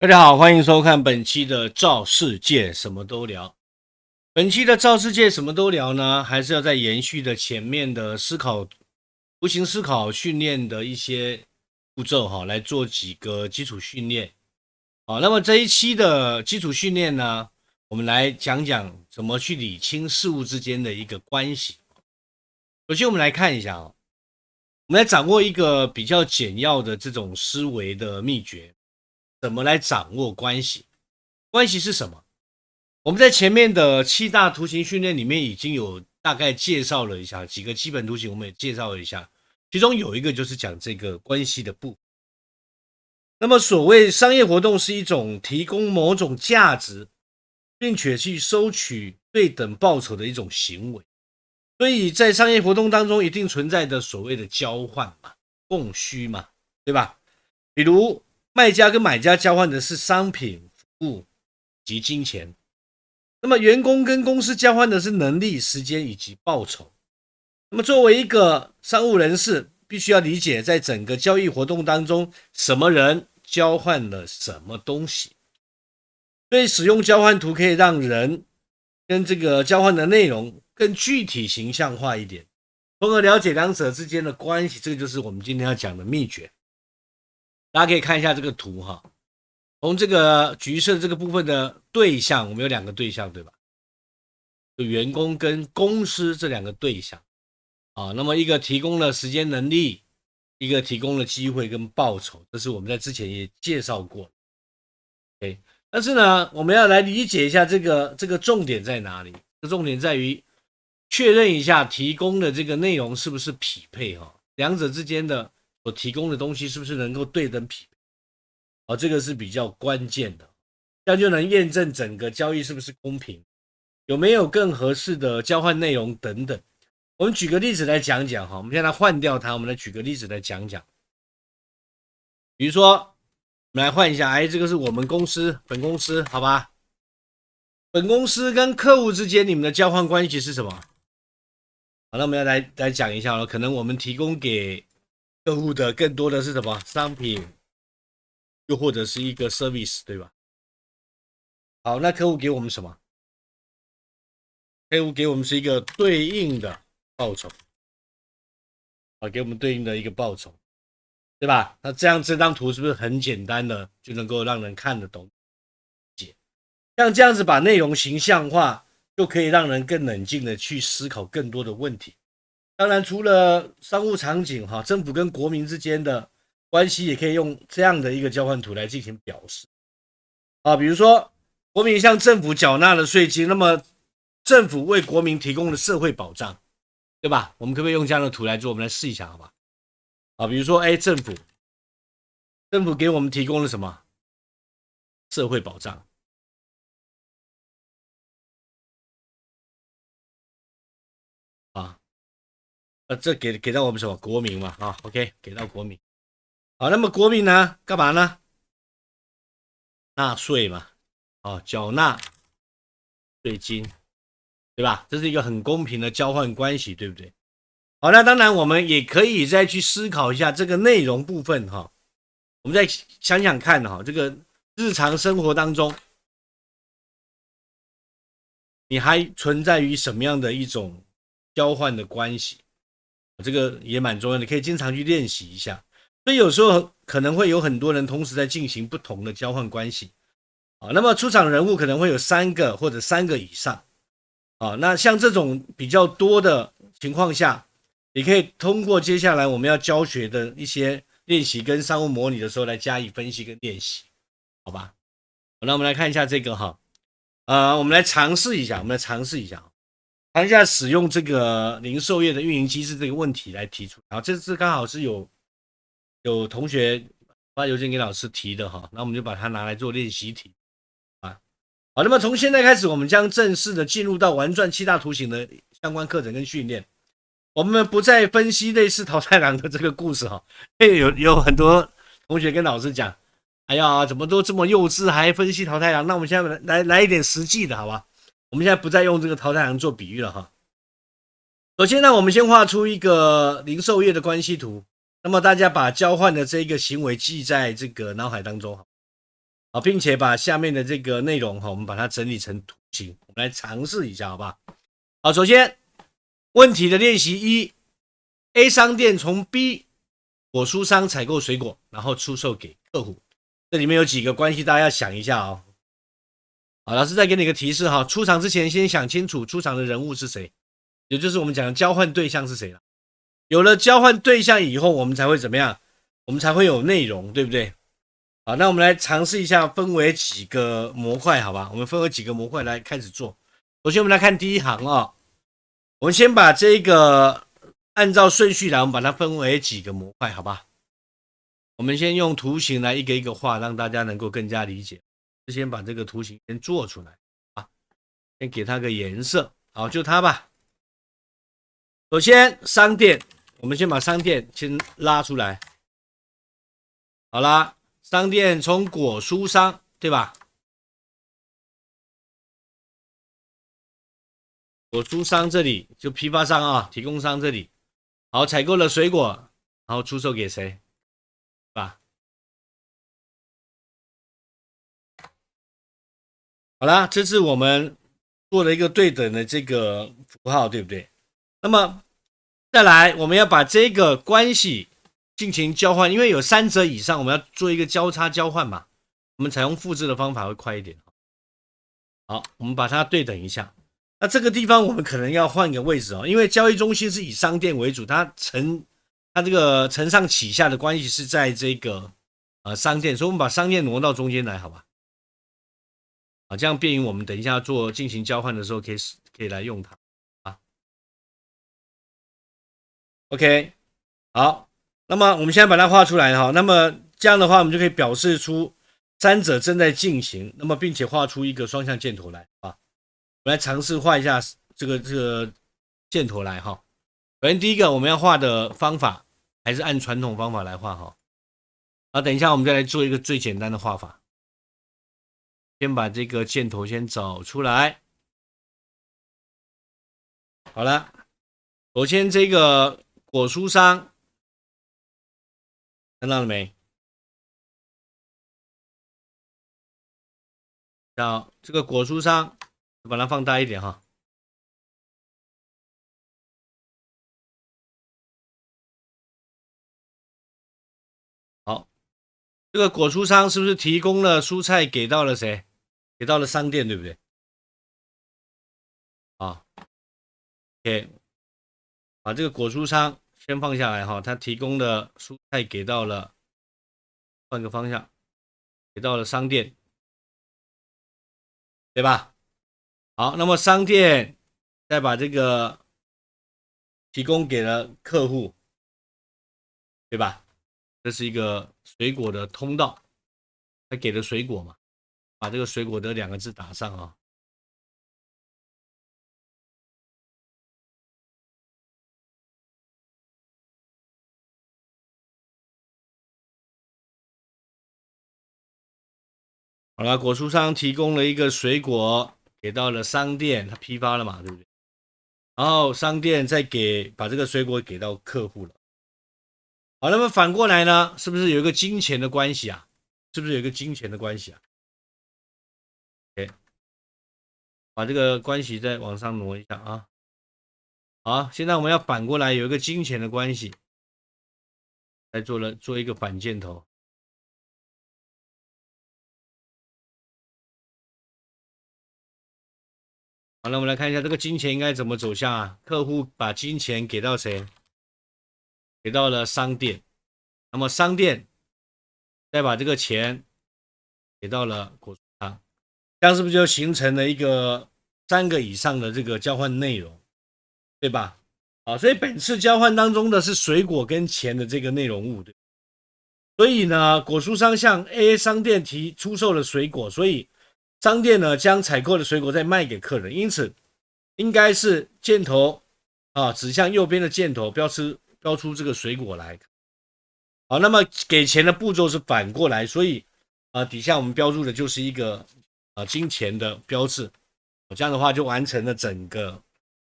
大家好，欢迎收看本期的赵世界什么都聊。本期的赵世界什么都聊呢，还是要再延续的前面的图形思考训练的一些步骤哈，来做几个基础训练。好，那么这一期的基础训练呢，我们来讲讲怎么去理清事物之间的一个关系。首先，我们来看一下哦，我们来掌握一个比较简要的这种思维的秘诀。怎么来掌握关系？关系是什么？我们在前面的7大图形训练里面已经有大概介绍了一下几个基本图形，我们也介绍了一下，其中有一个就是讲这个关系的部分。那么所谓商业活动是一种提供某种价值，并且去收取对等报酬的一种行为，所以在商业活动当中一定存在的所谓的交换嘛，供需嘛，对吧？比如卖家跟买家交换的是商品、服务及金钱，那么员工跟公司交换的是能力、时间以及报酬。那么作为一个商务人士，必须要理解在整个交易活动当中，什么人交换了什么东西。所以使用交换图可以让人跟这个交换的内容更具体形象化一点，从而了解两者之间的关系。这个就是我们今天要讲的秘诀。大家可以看一下这个图哈，从这个橘色这个部分的对象，我们有2个对象，对吧？就员工跟公司这2个对象啊，那么一个提供了时间能力，一个提供了机会跟报酬，这是我们在之前也介绍过。OK， 但是呢，我们要来理解一下这个重点在哪里？这重点在于确认一下提供的这个内容是不是匹配哈，两者之间的所提供的东西是不是能够对等匹配？这个是比较关键的，这样就能验证整个交易是不是公平，有没有更合适的交换内容等等。我们举个例子来讲讲哈，我们现在换掉它，我们来举个例子来讲讲。比如说，我们来换一下，这个是我们公司本公司，好吧？本公司跟客户之间你们的交换关系是什么？好，那我们要来讲一下了，可能我们提供给客户的更多的是什么商品？又或者是一个 service， 对吧？好，那客户给我们什么？客户给我们是一个对应的报酬，给我们对应的一个报酬，对吧？那这样这张图是不是很简单的就能够让人看得懂？像这样子把内容形象化，就可以让人更冷静的去思考更多的问题。当然，除了商务场景政府跟国民之间的关系，也可以用这样的一个交换图来进行表示。比如说国民向政府缴纳了税金，那么政府为国民提供了社会保障，对吧？我们可不可以用这样的图来做？我们来试一下，好吧？比如说，政府给我们提供了什么社会保障？这给到我们什么国民嘛？OK， 给到国民。好，那么国民呢，干嘛呢？纳税嘛，缴纳税金，对吧？这是一个很公平的交换关系，对不对？好，那当然我们也可以再去思考一下这个内容部分哈。我们再想想看哈，这个日常生活当中，你还存在于什么样的一种交换的关系？这个也蛮重要的，可以经常去练习一下。所以有时候可能会有很多人同时在进行不同的交换关系。那么出场人物可能会有3个或者3个以上。那像这种比较多的情况下，也可以通过接下来我们要教学的一些练习跟商务模拟的时候来加以分析跟练习，好吧？那我们来看一下这个哈，我们来尝试一下，谈一下使用这个零售业的运营机制这个问题来提出。然后这次刚好是有同学发邮件给老师提的哈，那我们就把它拿来做练习题啊。好，那么从现在开始，我们将正式的进入到玩转7大图形的相关课程跟训练。我们不再分析类似桃太郎的这个故事哈，有很多同学跟老师讲，哎呀，怎么都这么幼稚，还分析桃太郎？那我们现在来一点实际的，好吧？我们现在不再用这个桃太郎做比喻了哈。首先呢，我们先画出一个零售业的关系图，那么大家把交换的这个行为记在这个脑海当中。好，并且把下面的这个内容哈，我们把它整理成图形，我们来尝试一下，好不好？好，首先问题的练习1 ，A 商店从 B 果蔬商采购水果，然后出售给客户。这里面有几个关系，大家要想一下哦。好，老师再给你一个提示哈，出场之前先想清楚出场的人物是谁，也就是我们讲的交换对象是谁了。有了交换对象以后，我们才会怎么样？我们才会有内容，对不对？好，那我们来尝试一下，分为几个模块，好吧？我们分为几个模块来开始做。首先，我们来看第一行哦。我们先把这个按照顺序来，我们把它分为几个模块，好吧？我们先用图形来一个一个画，让大家能够更加理解。先把这个图形先做出来啊，先给它个颜色，好，就它吧。首先，商店，我们先把商店先拉出来。好啦，商店从果蔬商，对吧？果蔬商这里就批发商啊，提供商这里，好，采购了水果，然后出售给谁？吧？好啦，这是我们做了一个对等的这个符号，对不对？那么再来，我们要把这个关系进行交换，因为有3者以上，我们要做一个交叉交换嘛。我们采用复制的方法会快一点。好，我们把它对等一下。那这个地方我们可能要换个位置哦，因为交易中心是以商店为主，它这个承上启下的关系是在这个商店，所以我们把商店挪到中间来，好吧？啊，这样便于我们等一下进行交换的时候可以来用它啊。OK， 好，那么我们现在把它画出来哈，那么这样的话我们就可以表示出3者正在进行，那么并且画出一个双向箭头来啊。我们来尝试画一下这个箭头来哈。首先第一个我们要画的方法还是按传统方法来画哈。好，等一下我们再来做一个最简单的画法。先把这个箭头先找出来。好了，首先这个果蔬商看到了没？好，这个果蔬商把它放大一点哈。好，这个果蔬商是不是提供了蔬菜给到了谁？给到了商店，对不对？啊 ，OK， 把这个果蔬商先放下来哈，它提供的蔬菜给到了，换个方向，给到了商店，对吧？好，那么商店再把这个提供给了客户，对吧？这是一个水果的通道，他给的水果嘛，把这个水果的2个字打上啊。好了，果蔬商提供了一个水果给到了商店，他批发了嘛，对不对？然后商店再把这个水果给到客户了。好，那么反过来呢，是不是有一个金钱的关系啊？是不是有一个金钱的关系啊 ？OK， 把这个关系再往上挪一下啊。好，现在我们要反过来有一个金钱的关系，来做一个反箭头。好，那我们来看一下这个金钱应该怎么走向啊？客户把金钱给到谁？给到了商店，那么商店再把这个钱给到了果蔬商，这样是不是就形成了一个3个以上的这个交换内容，对吧？啊，所以本次交换当中的是水果跟钱的这个内容物，对。所以呢，果蔬商向 A 商店出售了水果，所以商店呢将采购的水果再卖给客人，因此应该是箭头啊指向右边的箭头标出这个水果来。好，那么给钱的步骤是反过来，所以底下我们标注的就是一个金钱的标志，这样的话就完成了整个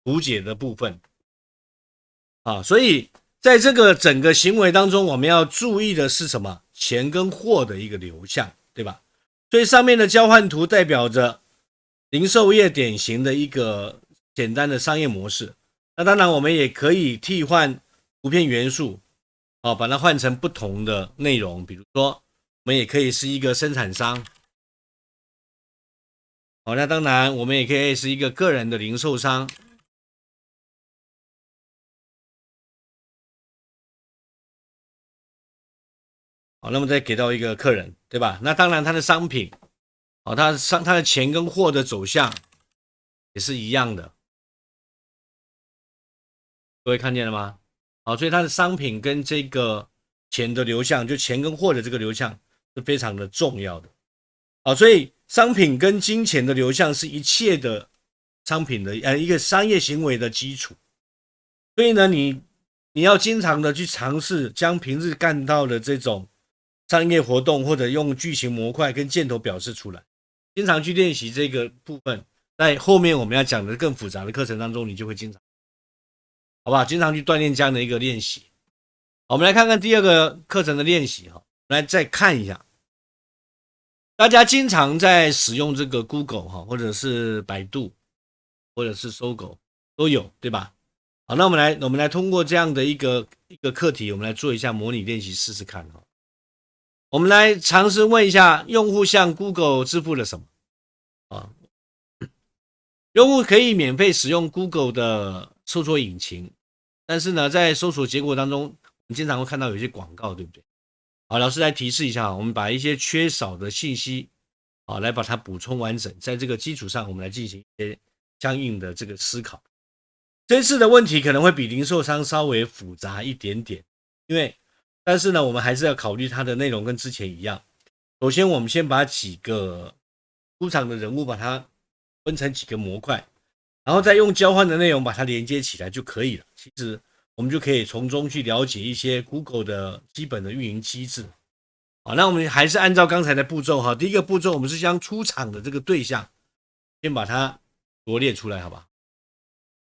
图解的部分啊。所以在这个整个行为当中，我们要注意的是什么？钱跟货的一个流向，对吧？所以上面的交换图代表着零售业典型的一个简单的商业模式。那当然我们也可以替换图片元素，把它换成不同的内容，比如说我们也可以是一个生产商，那当然我们也可以是一个个人的零售商。那么再给到一个客人，对吧？那当然他的商品，他的钱跟货的走向也是一样的，各位看见了吗？所以它的商品跟这个钱的流向，就钱跟货的这个流向是非常的重要的。所以商品跟金钱的流向是一切的商品的一个商业行为的基础。所以呢，你要经常的去尝试将平日干到的这种商业活动，或者用巨型模块跟箭头表示出来，经常去练习这个部分，在后面我们要讲的更复杂的课程当中，你就会经常，好不好？经常去锻炼这样的一个练习。我们来看看第二个课程的练习，来再看一下。大家经常在使用这个 Google 或者是百度，或者是搜狗都有，对吧？好，那我们来通过这样的一个课题，我们来做一下模拟练习试试看。我们来尝试问一下，用户向 Google 支付了什么？用户可以免费使用 Google 的搜索引擎，但是呢，在搜索结果当中，我们经常会看到有一些广告，对不对？好，老师来提示一下，我们把一些缺少的信息，来把它补充完整，在这个基础上，我们来进行一些相应的这个思考。这次的问题可能会比零售商稍微复杂一点点，但是呢，我们还是要考虑它的内容跟之前一样。首先，我们先把几个出场的人物把它分成几个模块，然后再用交换的内容把它连接起来就可以了。其实我们就可以从中去了解一些 Google 的基本的运营机制。好，那我们还是按照刚才的步骤。第一个步骤，我们是将出场的这个对象先把它罗列出来，好吧？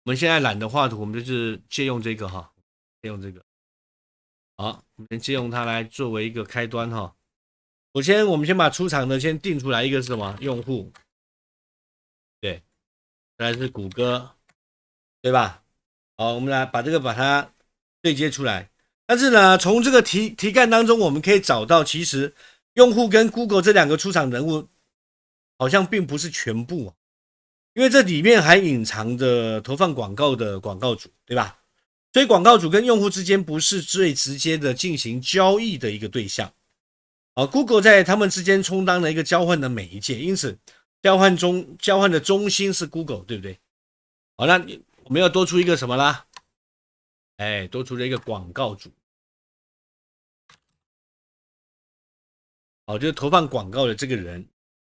我们现在懒得画图，我们就是借用这个借用这个。好，我们借用它来作为一个开端。首先我们先把出场的先定出来，一个是什么？用户，对，再来是谷歌，对吧？好，我们来把它对接出来。但是呢，从这个题干当中，我们可以找到，其实用户跟 Google 这两个出场人物好像并不是全部，因为这里面还隐藏着投放广告的广告主，对吧？所以广告主跟用户之间不是最直接的进行交易的一个对象。Google 在他们之间充当了一个交换的媒介，因此交换的中心是 Google， 对不对？好，那我们要多出一个什么啦？多出了一个广告主。好，就是投放广告的这个人，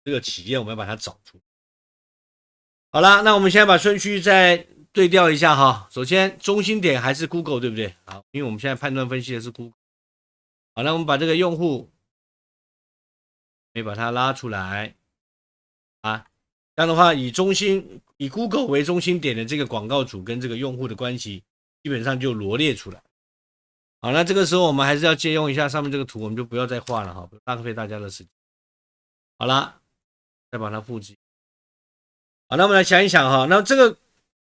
这个企业，我们要把它找出。好啦，那我们现在把顺序再对调一下。首先中心点还是 Google， 对不对？好，因为我们现在判断分析的是 Google。好，那我们把这个用户把它拉出来这样的话，以 Google 为中心点的这个广告主跟这个用户的关系基本上就罗列出来。好，那这个时候我们还是要借用一下上面这个图，我们就不要再画了不浪费大家的时间。好啦，再把它复制。好，那我们来想一想那这个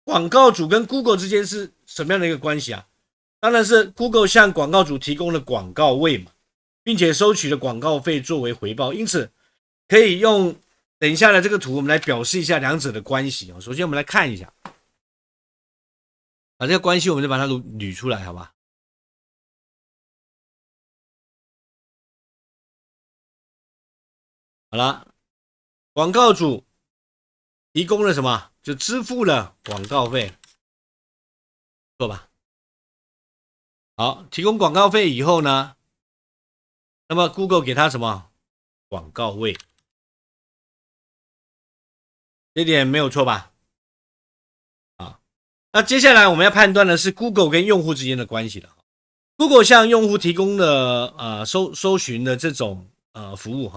广告主跟 Google 之间是什么样的一个关系啊？当然是 Google 向广告主提供了广告位嘛，并且收取了广告费作为回报，因此可以用等一下的这个图，我们来表示一下两者的关系。首先我们来看一下，这个关系我们就把它捋出来，好吧？好了，广告主提供了什么？就支付了广告费，错吧？好，提供广告费以后呢，那么 Google 给他什么？广告位，这点没有错吧？那接下来我们要判断的是 Google 跟用户之间的关系了。Google 向用户提供了搜寻的这种服务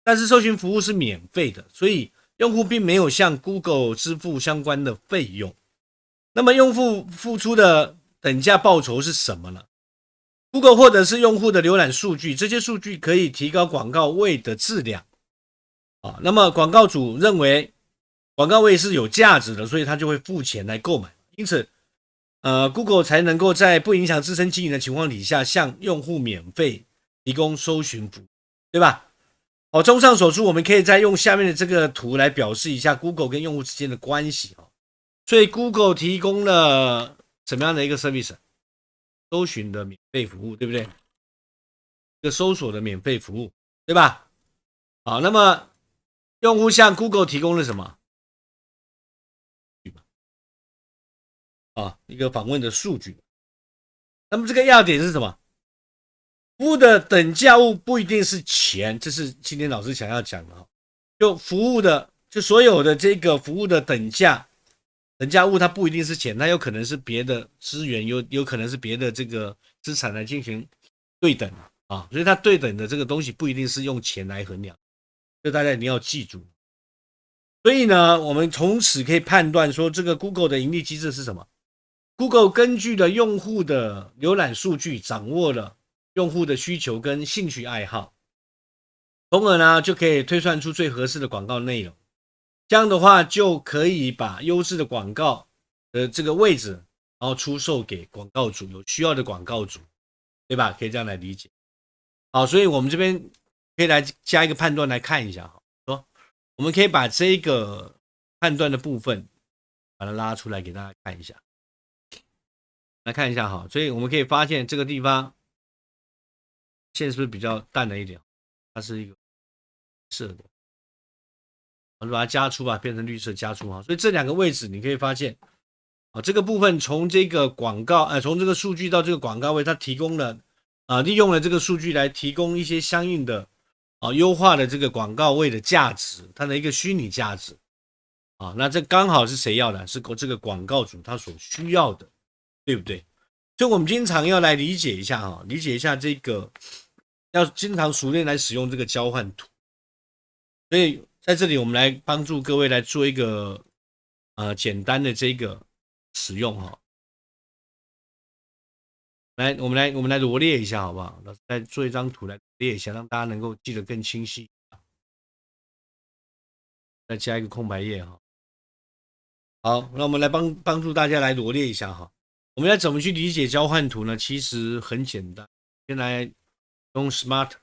但是搜寻服务是免费的，所以用户并没有向 Google 支付相关的费用。那么用户付出的等价报酬是什么呢？ Google 获得是用户的浏览数据，这些数据可以提高广告位的质量。啊。那么广告主认为广告位是有价值的，所以他就会付钱来购买。因此Google 才能够在不影响自身经营的情况底下，向用户免费提供搜寻服务，对吧？好，综上所述，我们可以再用下面的这个图来表示一下 Google 跟用户之间的关系。所以 Google 提供了什么样的一个 service？ 搜寻的免费服务，对不对？一个搜索的免费服务，对吧？好，那么用户向 Google 提供了什么？一个访问的数据。那么这个要点是什么？服务的等价物不一定是钱，这是今天老师想要讲的。就服务的，就所有的这个服务的等价物，它不一定是钱，它有可能是别的资源，有可能是别的这个资产来进行对等啊。所以它对等的这个东西不一定是用钱来衡量，这大家一定要记住。所以呢，我们从此可以判断说，这个 Google 的盈利机制是什么？ Google 根据了用户的浏览数据，掌握了用户的需求跟兴趣爱好，从而呢就可以推算出最合适的广告内容。这样的话就可以把优质的广告的这个位置，然后出售给广告主，有需要的广告主，对吧？可以这样来理解。好，所以我们这边可以来加一个判断来看一下。说我们可以把这个判断的部分把它拉出来给大家看一下。来看一下哈，所以我们可以发现这个地方线是不是比较淡了一点？它是一个色的，我们把它加粗吧，变成绿色加粗哈。所以这两个位置你可以发现，这个部分从这个广告，从这个数据到这个广告位，它提供了利用了这个数据来提供一些相应的优化的这个广告位的价值，它的一个虚拟价值那这刚好是谁要的？是这个广告主他所需要的。对不对？所以我们经常要来理解一下理解一下这个，要经常熟练来使用这个交换图。所以在这里我们来帮助各位来做一个简单的这个使用来，我们来罗列一下好不好？老师再做一张图来列一下，让大家能够记得更清晰。再加一个空白页好，那我们来帮助大家来罗列一下我们要怎么去理解交换图呢？其实很简单，先来用 Smart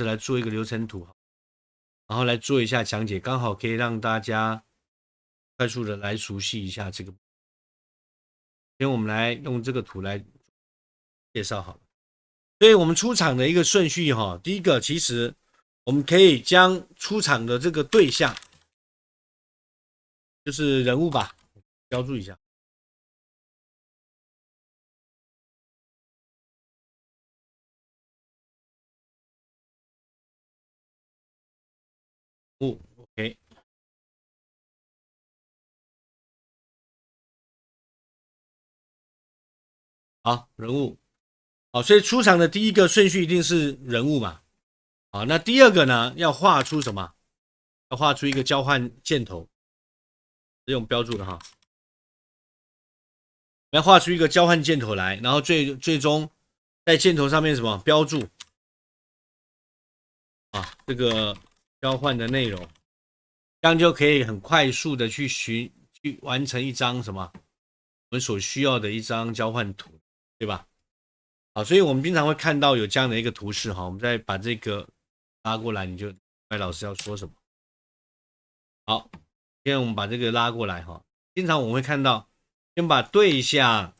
来做一个流程图，然后来做一下讲解，刚好可以让大家快速的来熟悉一下这个。先我们来用这个图来介绍好了。所以我们出场的一个顺序第一个其实我们可以将出场的这个对象，就是人物吧，标注一下。OK， 好，人物，所以出场的第一个顺序一定是人物嘛，那第二个呢，要画出什么？要画出一个交换箭头，是用标注的要画出一个交换箭头来，然后最终在箭头上面什么标注这个交换的内容，这样就可以很快速的去完成一张什么我们所需要的一张交换图，对吧？所以我们经常会看到有这样的一个图示我们再把这个拉过来，你就明白老师要说什么。好，现在我们把这个拉过来经常我们会看到，先把对象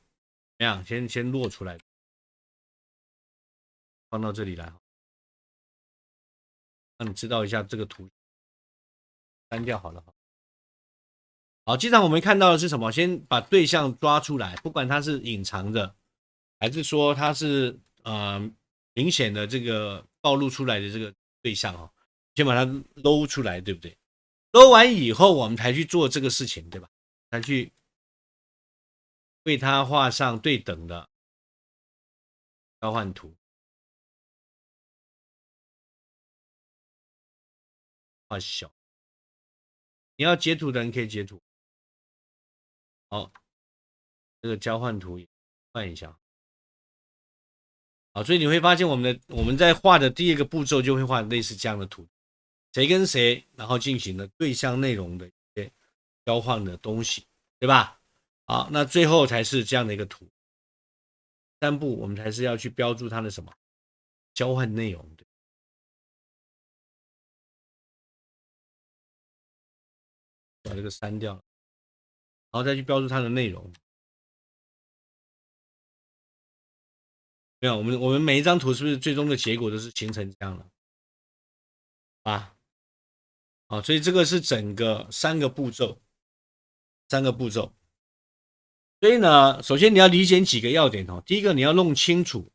怎么样，先落出来，放到这里来，让你知道一下这个图，删掉好了。好，经常我们看到的是什么？先把对象抓出来，不管它是隐藏的，还是说它是明显的这个暴露出来的这个对象先把它搂出来，对不对？搂完以后，我们才去做这个事情，对吧？才去为它画上对等的交换图，画小。你要截图的人可以截图。好，这个交换图也换一下。好，所以你会发现我们在画的第一个步骤就会画类似这样的图。谁跟谁，然后进行了对象内容的一些交换的东西，对吧？好，那最后才是这样的一个图。3步我们才是要去标注它的什么交换内容，把这个删掉，然后再去标注它的内容。没有，我们每一张图是不是最终的结果都是形成这样的啊？啊，所以这个是整个3个步骤，3个步骤。所以呢，首先你要理解几个要点哦。第一个，你要弄清楚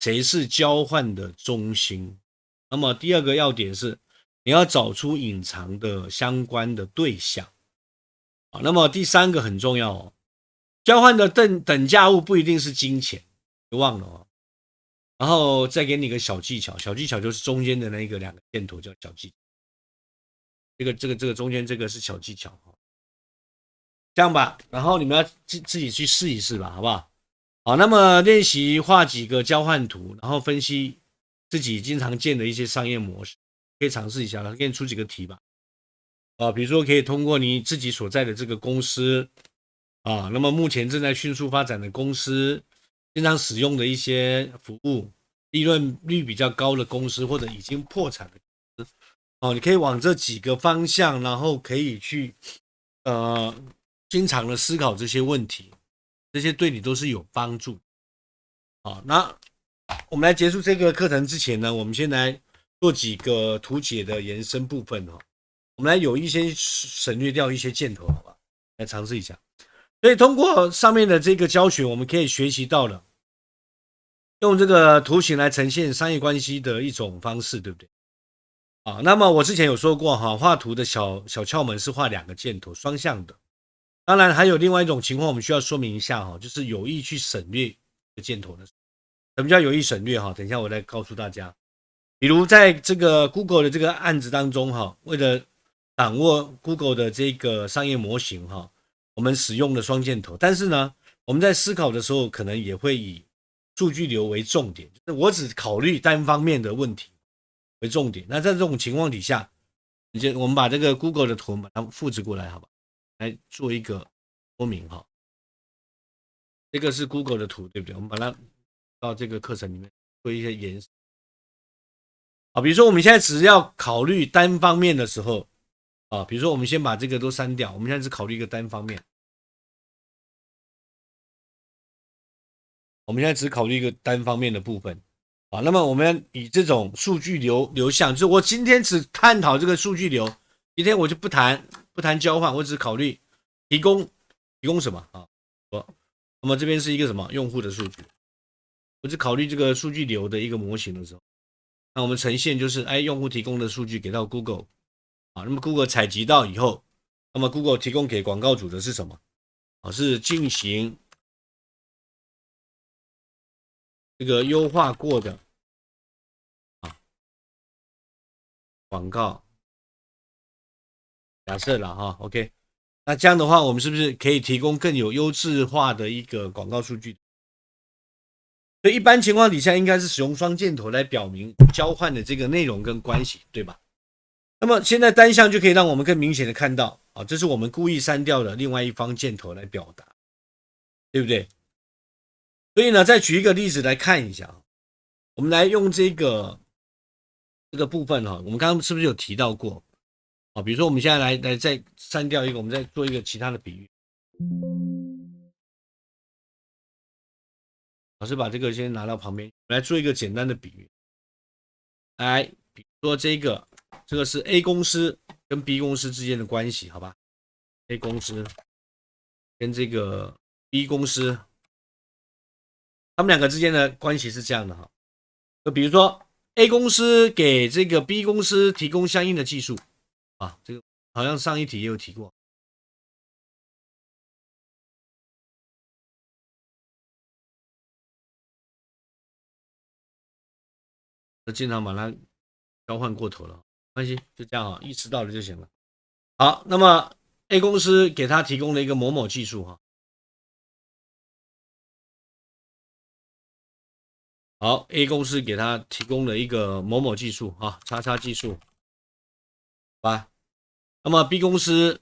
谁是交换的中心。那么第二个要点是，你要找出隐藏的相关的对象。啊，那么第3个很重要哦，交换的等价物不一定是金钱，别忘了哦。然后再给你一个小技巧，小技巧就是中间的那个2个箭头叫小技巧。这个中间这个是小技巧哈。这样吧，然后你们要自己去试一试吧，好不好？好，那么练习画几个交换图，然后分析自己经常见的一些商业模式，可以尝试一下了。给你出几个题吧。比如说可以通过你自己所在的这个公司那么目前正在迅速发展的公司，经常使用的一些服务，利润率比较高的公司，或者已经破产的公司，你可以往这几个方向，然后可以去经常的思考这些问题，这些对你都是有帮助。好，那我们来结束这个课程之前呢，我们先来做几个图解的延伸部分哈。我们来有意先省略掉一些箭头，好吧？来尝试一下。所以通过上面的这个教学，我们可以学习到了用这个图形来呈现商业关系的一种方式，对不对？那么我之前有说过哈，画图的小窍门是画2个箭头，双向的。当然还有另外一种情况，我们需要说明一下哈，就是有意去省略箭头的。什么叫有意省略哈？等一下我再告诉大家。比如在这个 Google 的这个案子当中哈，为了掌握 Google 的这个商业模型哈，我们使用了双箭头。但是呢，我们在思考的时候，可能也会以数据流为重点，就是我只考虑单方面的问题为重点。那在这种情况底下，我们把这个 Google 的图把它复制过来，好吧？来做一个说明哈。这个是 Google 的图，对不对？我们把它到这个课程里面做一些延伸。比如说我们现在只要考虑单方面的时候比如说我们先把这个都删掉，我们现在只考虑一个单方面。我们现在只考虑一个单方面的部分那么我们以这种数据流向，就是我今天只探讨这个数据流，今天我就不谈交换，我只考虑提供什么那么这边是一个什么用户的数据，我只考虑这个数据流的一个模型的时候，那我们呈现就是用户提供的数据给到 Google 那么 Google 采集到以后，那么 Google 提供给广告主的是什么是进行这个优化过的广告，假设了OK， 那这样的话，我们是不是可以提供更有优质化的一个广告数据？所以一般情况底下，应该是使用双箭头来表明交换的这个内容跟关系，对吧？那么现在单向就可以让我们更明显的看到这是我们故意删掉的另外一方箭头来表达，对不对？所以呢，再举一个例子来看一下我们来用这个部分我们刚刚是不是有提到过比如说我们现在来再删掉一个，我们再做一个其他的比喻。老师把这个先拿到旁边，来做一个简单的比喻。来，比如说这个是 A 公司跟 B 公司之间的关系，好吧 ？A 公司跟这个 B 公司，他们2个之间的关系是这样的就比如说 A 公司给这个 B 公司提供相应的技术这个好像上一题也有提过。经常把它交换过头了，没关系，就这样意识到了就行了。好，那么 A 公司给他提供了一个某某技术好 ，A 公司给他提供了一个某某技术叉叉技术。吧？那么 B 公司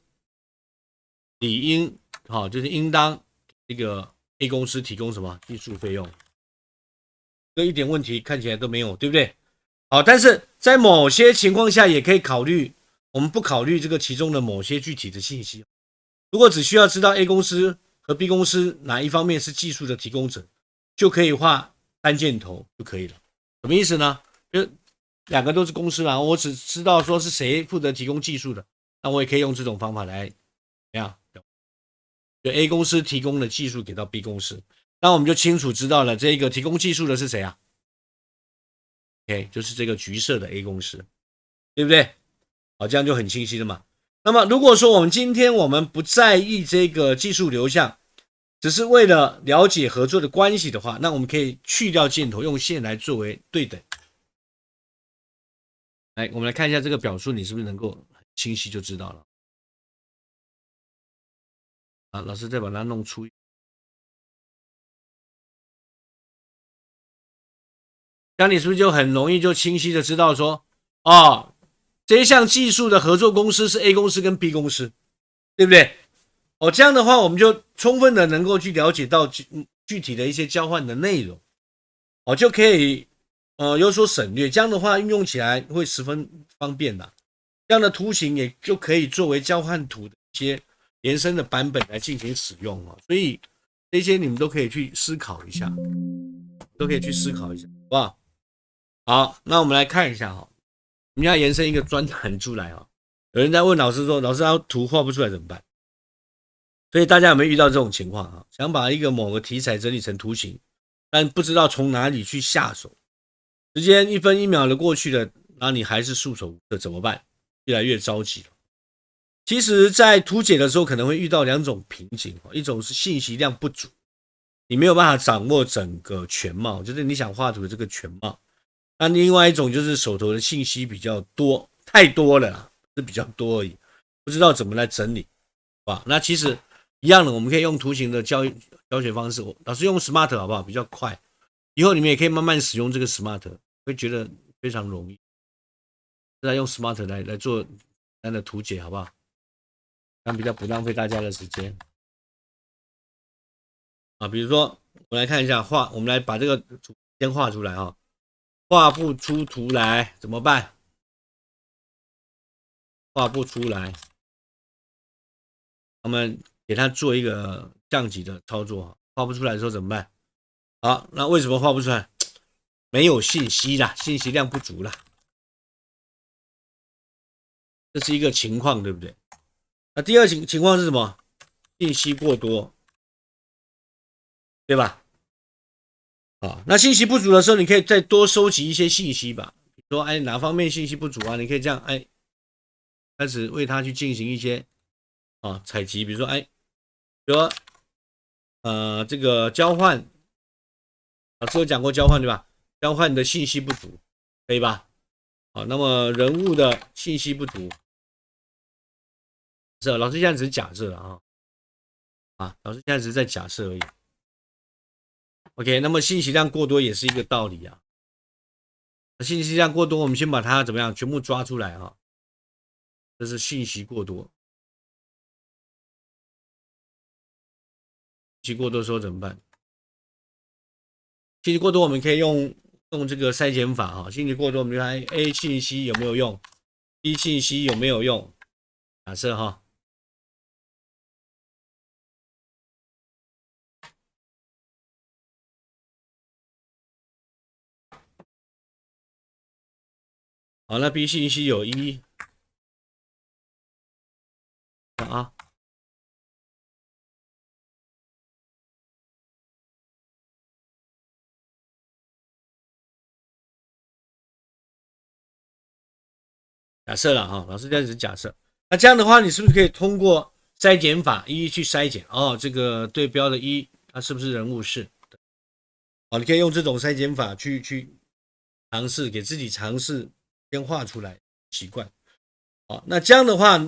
理应就是应当这个 A 公司提供什么技术费用？这一点问题看起来都没有，对不对？好，但是在某些情况下也可以考虑，我们不考虑这个其中的某些具体的信息。如果只需要知道 A 公司和 B 公司哪一方面是技术的提供者，就可以画单箭头就可以了。什么意思呢？就两个都是公司啦，我只知道说是谁负责提供技术的，那我也可以用这种方法来怎么样？就 A 公司提供的技术给到 B 公司，那我们就清楚知道了这个提供技术的是谁啊 ？OK， 就是这个橘色的 A 公司，对不对？好，这样就很清晰了嘛。那么如果说我们今天我们不在意这个技术流向，只是为了了解合作的关系的话，那我们可以去掉箭头，用线来作为对等。来，我们来看一下这个表述，你是不是能够很清晰就知道了？啊，老师再把它弄出。这样你是不是就很容易就清晰的知道说，哦，这一项技术的合作公司是 A 公司跟 B 公司，对不对？哦，这样的话我们就充分的能够去了解到具体的一些交换的内容，哦，就可以有所省略。这样的话运用起来会十分方便的。这样的图形也就可以作为交换图的一些延伸的版本来进行使用哦。所以这些你们都可以去思考一下，都可以去思考一下，好不好？好，那我们来看一下哈，我们要延伸一个专栏出来哈。有人在问老师说，老师他图画不出来怎么办？所以大家有没有遇到这种情况啊？想把一个某个题材整理成图形，但不知道从哪里去下手，时间1分1秒的过去了，然后你还是束手无策，怎么办？越来越着急了。其实，在图解的时候可能会遇到两种瓶颈，一种是信息量不足，你没有办法掌握整个全貌，就是你想画图的这个全貌。那另外一种就是手头的信息比较多，太多了啦，是比较多而已，不知道怎么来整理，吧？那其实一样的，我们可以用图形的教学方式，老师用 Smart 好不好？比较快，以后你们也可以慢慢使用这个 Smart， 会觉得非常容易。再用 Smart 来做简单的图解，好不好？这样比较不浪费大家的时间啊。比如说，我们来看一下我们来把这个图先画出来哈。画不出图来怎么办？画不出来，我们给它做一个降级的操作。画不出来的时候怎么办？好，那为什么画不出来？没有信息啦，信息量不足啦，这是一个情况，对不对？那第二情况是什么？信息过多，对吧？好，那信息不足的时候，你可以再多收集一些信息吧。比如说，哎，哪方面信息不足啊？你可以这样，哎，开始为它去进行一些采集。比如说，哎，比如说这个交换，老师有讲过交换对吧？交换的信息不足，可以吧？好，那么人物的信息不足，是老师现在只是假设了老师现在只是在假设而已。OK， 那么信息量过多也是一个道理啊。信息量过多，我们先把它怎么样全部抓出来啊？这是信息过多。信息过多的时候怎么办？信息过多，我们可以用这个筛减法哈。信息过多，我们就看 A 信息有没有用 ，B 信息有没有用？假设哈。好，那 B 信息有1啊。假设了哈，老师这样子假设。那这样的话，你是不是可以通过筛减法一一去筛减？哦，这个对标的1，它是不是人物是？哦，你可以用这种筛减法去尝试，给自己尝试先画出来习惯。好，那这样的话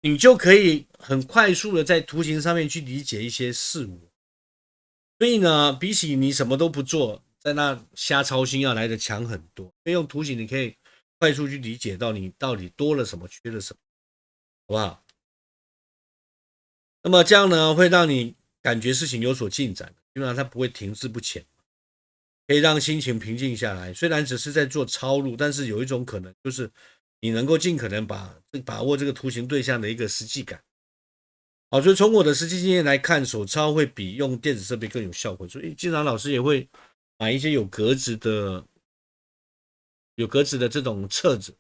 你就可以很快速的在图形上面去理解一些事物。所以呢，比起你什么都不做，在那瞎操心要来的强很多。用图形你可以快速去理解到你到底多了什么，缺了什么，好不好？那么这样呢，会让你感觉事情有所进展，基本上它不会停滞不前，可以让心情平静下来。虽然只是在做抄录，但是有一种可能就是你能够尽可能把握这个图形对象的一个实际感。好，所以从我的实际经验来看，手抄会比用电子设备更有效果。所以经常老师也会买一些有格子的这种册子，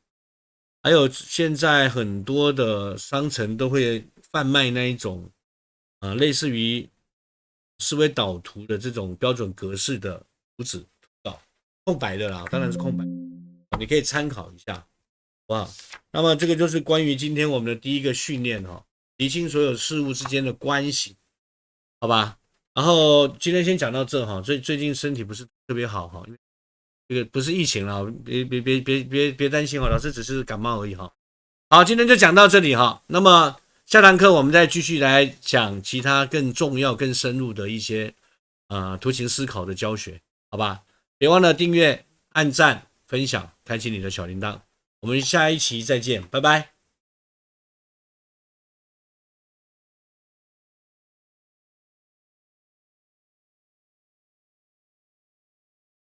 还有现在很多的商城都会贩卖那一种类似于思维导图的这种标准格式的图纸稿，空白的啦，当然是空白，你可以参考一下，好不好？那么这个就是关于今天我们的第一个训练哈，厘清所有事物之间的关系，好吧？然后今天先讲到这哈，最近身体不是特别好哈，因为这个不是疫情了，别担心哈，老师只是感冒而已哈。好，今天就讲到这里哈。那么下堂课我们再继续来讲其他更重要、更深入的一些图形思考的教学，好吧？别忘了订阅、按赞、分享、开启你的小铃铛。我们下一期再见，拜拜。